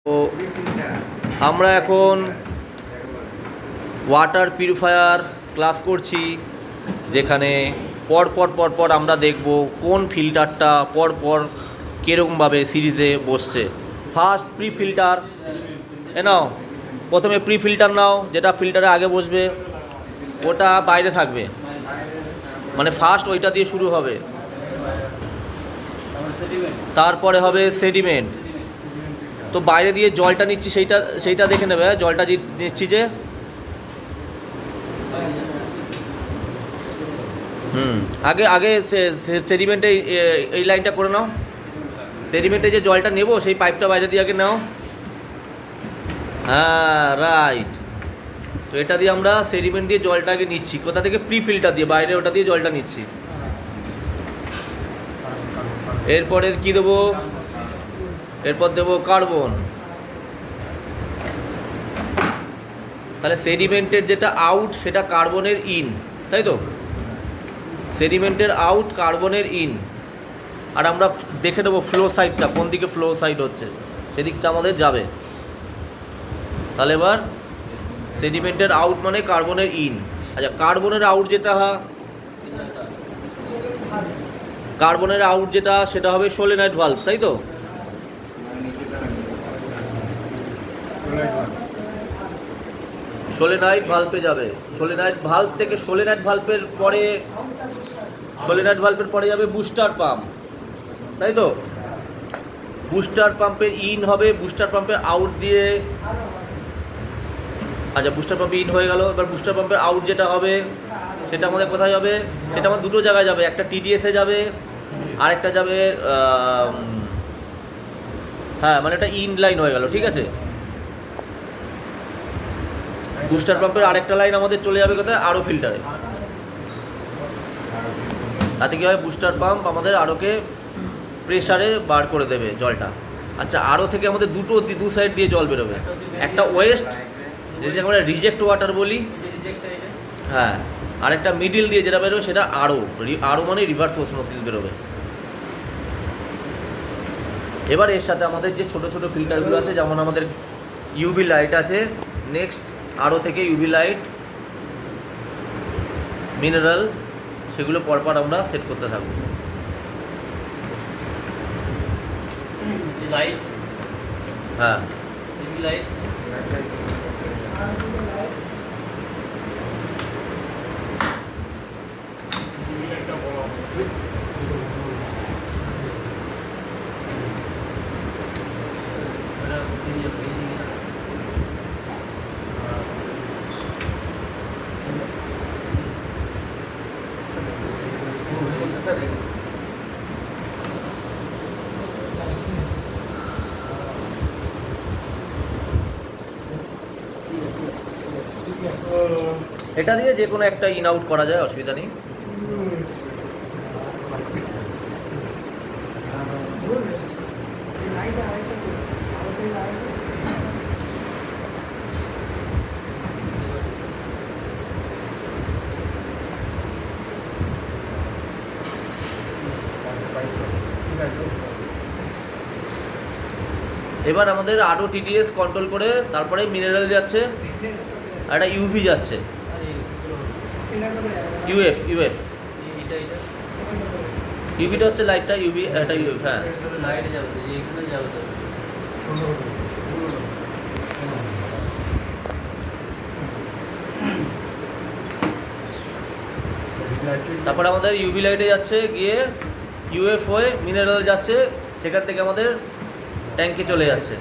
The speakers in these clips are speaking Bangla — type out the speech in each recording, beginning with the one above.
তো আমরা এখন ওয়াটার পিউরিফায়ার ক্লাস করছি, যেখানে পর আমরা দেখব কোন ফিল্টারটা পর কীরকমভাবে সিরিজে বসছে। ফার্স্ট প্রি ফিল্টার নাও, প্রথমে প্রি ফিল্টার নাও, যেটা ফিল্টারে আগে বসবে ওটা বাইরে থাকবে, মানে ফার্স্ট ওইটা দিয়ে শুরু হবে, তারপরে হবে সেডিমেন্ট। তো বাইরে দিয়ে জলটা নিচ্ছি সেইটা দেখে নেবে, জলটা নিচ্ছি যে আগে সেডিমেন্টে এই লাইনটা করে নাও। সেডিমেন্টে যে জলটা নেব সেই পাইপটা বাইরে দিয়ে আগে নাও। হ্যাঁ রাইট। তো এটা দিয়ে আমরা সেডিমেন্ট দিয়ে জলটা আগে নিচ্ছি, কোথা থেকে? প্রি ফিল্টার দিয়ে, বাইরে ওটা দিয়ে জলটা নিচ্ছি। এরপরে কি দেবো? এরপর দেবো কার্বন। তাহলে সেডিমেন্টের যেটা আউট সেটা কার্বনের ইন, তাই তো? সেডিমেন্টের আউট, কার্বনের ইন। আর আমরা দেখে নেবো ফ্লো সাইডটা কোন দিকে ফ্লো সাইড হচ্ছে, সেদিকটা আমাদের যাবে। তাহলে এবার সেডিমেন্টের আউট মানে কার্বনের ইন। আচ্ছা, কার্বনের আউট যেটা সেটা হবে সোলেনয়েড ভালভ, তাই তো? সোলেনয়েড ভালভে যাবে। সোলেনয়েড ভালভ থেকে সোলেনয়েড ভালভের পরে যাবে বুস্টার পাম্প, তাই তো? বুস্টার পাম্পের ইন হবে বুস্টার পাম্পের আউট দিয়ে। আচ্ছা, বুস্টার পাম্পে ইন হয়ে গেল। এবার বুস্টার পাম্পের আউট যেটা হবে সেটা আমাদের কোথায় যাবে? সেটা আমার দুটো জায়গায় যাবে, একটা টিডিএসে যাবে আর একটা যাবে হ্যাঁ, মানে এটা ইন লাইন হয়ে গেল, ঠিক আছে। বুস্টার পাম্পের আরেকটা লাইন আমাদের চলে যাবে কোথায়? আরও ফিল্টারে। তাতে কী হয়? বুস্টার পাম্প আমাদের আরোকে প্রেসারে বার করে দেবে জলটা। আচ্ছা, আরও থেকে আমাদের দু সাইড দিয়ে জল বেরোবে, একটা ওয়েস্ট যেটাকে আমরা রিজেক্ট ওয়াটার বলি, হ্যাঁ, আর একটা মিডিল দিয়ে যেটা বেরোবে সেটা আরও মানে রিভার্স অসমোসিস বেরোবে। এবার এর সাথে আমাদের যে ছোটো ছোটো ফিল্টারগুলো আছে, যেমন আমাদের ইউভি লাইট আছে, নেক্সট আরও থেকে ইউভি লাইট, মিনারেল, সেগুলো পরপর আমরা সেট করতে থাকবো। লাইট, হ্যাঁ ইউভি লাইট। এটা দিয়ে যে কোনো একটা ইন আউট করা যায়, অসুবিধা নেই। এবার আমাদের আরও টিডিএস কন্ট্রোল করে তারপরে মিনারেল যাচ্ছে, আর একটা ইউভি যাচ্ছে, ইউভিটা হচ্ছে লাইটটা, ইউভি একটা ইউএফ, হ্যাঁ। তারপরে আমাদের ইউভি লাইটে যাচ্ছে, গিয়ে ইউএফ হয়ে মিনারেল যাচ্ছে, সেখান থেকে আমাদের ট্যাঙ্কে চলে যাচ্ছে।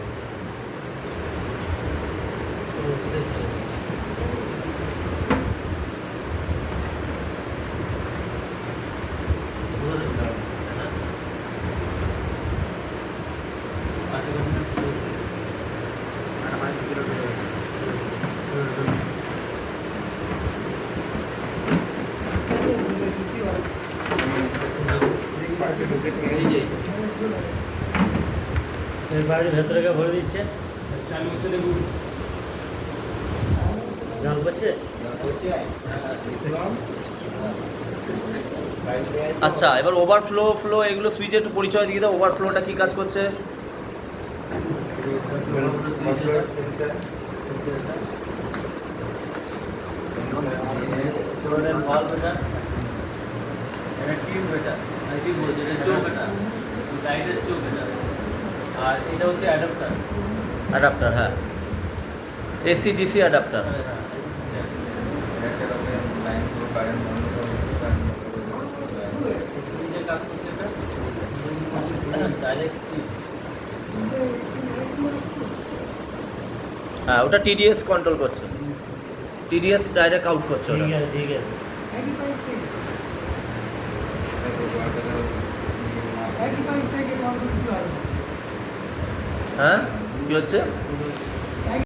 বাড়ির ভেতরে ভরে দিচ্ছে, জল পড়ছে। আচ্ছা, এবার ওভারফ্লো এগুলো সুইচে একটু পরিচয় দিয়ে দাও। ওভারফ্লোটা কী কাজ করছে? valve এটা, এটা টিউব এটা, আমি কি বলছি, এটা চোখ এটা, লাইটের চোখ এটা, আর এটা হচ্ছে অ্যাডাপ্টার। অ্যাডাপ্টার, হ্যাঁ, এসি ডিসি অ্যাডাপ্টার। যে কাজ করছে এটা ডাইরেক্ট হ্যাঁ, ওটা টিডিএস কন্ট্রোল করছে, টিডিএস ডাইরেক্ট আউট করছে ওটা। ঠিক আছে ঠিক আছে। হ্যাঁ, কি হচ্ছে?